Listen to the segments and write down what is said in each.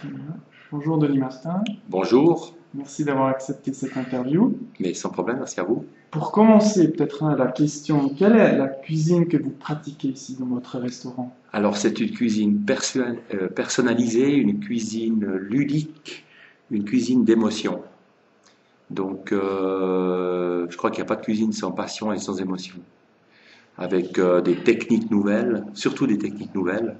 Très bien. Bonjour Denis Martin, Bonjour, merci d'avoir accepté cette interview. mais sans problème, merci à vous. Pour commencer, peut-être la question, quelle est la cuisine que vous pratiquez ici dans votre restaurant? Alors c'est une cuisine personnalisée, une cuisine ludique, une cuisine d'émotion. Donc je crois qu'il n'y a pas de cuisine sans passion et sans émotion. Avec des techniques nouvelles, surtout des techniques nouvelles,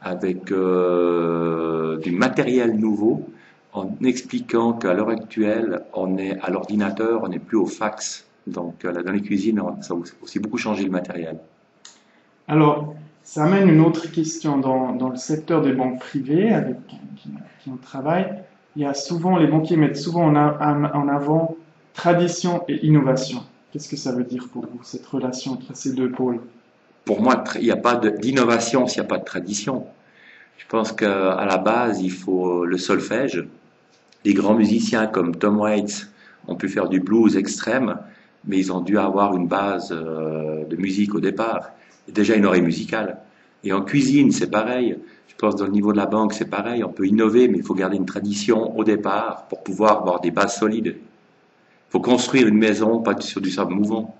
avec du matériel nouveau, en expliquant qu'à l'heure actuelle, on est à l'ordinateur, on n'est plus au fax. Donc dans les cuisines, ça a aussi beaucoup changé le matériel. Alors, ça amène une autre question. Dans le secteur des banques privées avec qui on travaille, il y a souvent, les banquiers mettent souvent en avant tradition et innovation. Qu'est-ce que ça veut dire pour vous, cette relation entre ces deux pôles? Pour moi, il n'y a pas d'innovation s'il n'y a pas de tradition. Je pense qu'à la base, il faut le solfège. Les grands musiciens comme Tom Waits ont pu faire du blues extrême, mais ils ont dû avoir une base de musique au départ, et déjà une oreille musicale. Et en cuisine, c'est pareil. Je pense dans le niveau de la banque, c'est pareil. On peut innover, mais il faut garder une tradition au départ pour pouvoir avoir des bases solides. Il faut construire une maison, pas sur du sable mouvant.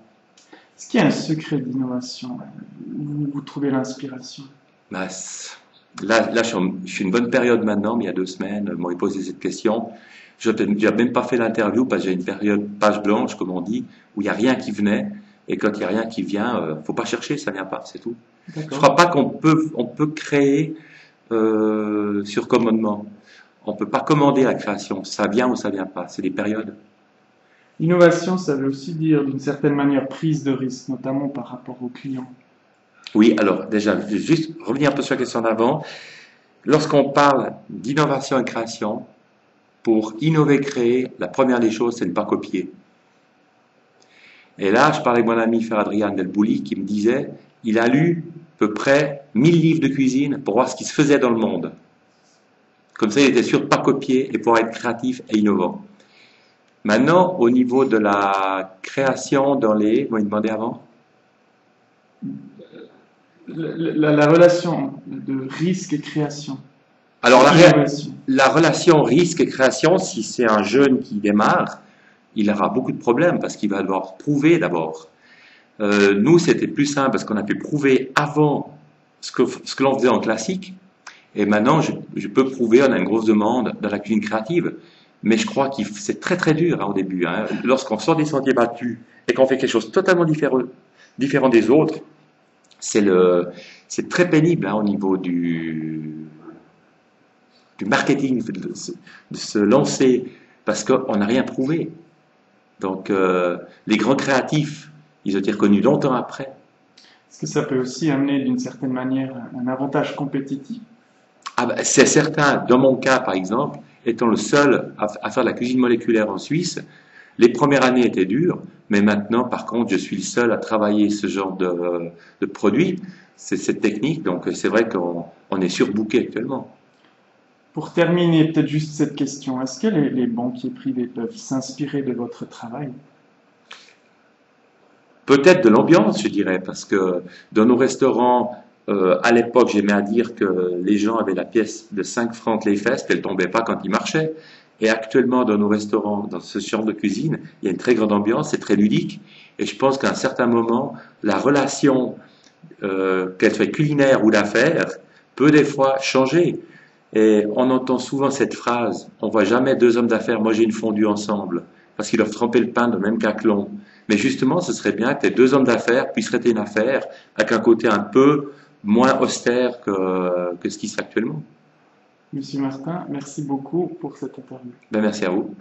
Est-ce qu'il y a un secret d'innovation où vous trouvez l'inspiration? Bah, là, je suis une bonne période maintenant, mais il y a 2 semaines, m'ont posé cette question. Je n'ai même pas fait l'interview parce que j'ai une période page blanche, comme on dit, où il n'y a rien qui venait. Et quand il n'y a rien qui vient, faut pas chercher, ça vient pas, c'est tout. Je crois pas on peut créer sur commandement. On peut pas commander la création. Ça vient ou ça vient pas. C'est des périodes. Innovation, ça veut aussi dire d'une certaine manière prise de risque, notamment par rapport aux clients. Oui, alors déjà, je vais juste revenir un peu sur la question d'avant. Lorsqu'on parle d'innovation et création, pour innover, créer, la première des choses, c'est ne pas copier. Et là, je parlais avec mon ami frère Adrien Delbouli qui me disait, il a lu à peu près 1000 livres de cuisine pour voir ce qui se faisait dans le monde. Comme ça, il était sûr de ne pas copier et pouvoir être créatif et innovant. Maintenant, au niveau de la création dans les... Vous m'avez demandé avant? La relation de risque et création. Alors, la relation risque et création, si c'est un jeune qui démarre, il aura beaucoup de problèmes parce qu'il va devoir prouver d'abord. Nous, c'était plus simple parce qu'on a pu prouver avant ce que l'on faisait en classique. Et maintenant, je peux prouver, on a une grosse demande dans la cuisine créative. Mais je crois que c'est très très dur au début. Lorsqu'on sort des sentiers battus et qu'on fait quelque chose totalement différent des autres, c'est très pénible au niveau du marketing, de se lancer parce qu'on n'a rien prouvé. Donc les grands créatifs, ils ont été reconnus longtemps après. Est-ce que ça peut aussi amener d'une certaine manière un avantage compétitif? C'est certain. Dans mon cas, par exemple, étant le seul à faire de la cuisine moléculaire en Suisse, les premières années étaient dures, mais maintenant, par contre, je suis le seul à travailler ce genre de produit, c'est cette technique, donc c'est vrai qu'on est surbooké actuellement. Pour terminer, peut-être juste cette question, est-ce que les banquiers privés peuvent s'inspirer de votre travail? Peut-être de l'ambiance, je dirais, parce que dans nos restaurants, à l'époque, j'aimais à dire que les gens avaient la pièce de 5 francs les fesses, qu'elle tombait pas quand ils marchaient. Et actuellement, dans nos restaurants, dans ce genre de cuisine, il y a une très grande ambiance, c'est très ludique. Et je pense qu'à un certain moment, la relation, qu'elle soit culinaire ou d'affaires, peut des fois changer. Et on entend souvent cette phrase, on voit jamais deux hommes d'affaires manger une fondue ensemble, parce qu'ils doivent tremper le pain dans le même caclon. Mais justement, ce serait bien que les deux hommes d'affaires puissent traiter une affaire avec un côté un peu moins austère que ce qui se fait actuellement. Monsieur Martin, merci beaucoup pour cette interview. Merci à vous.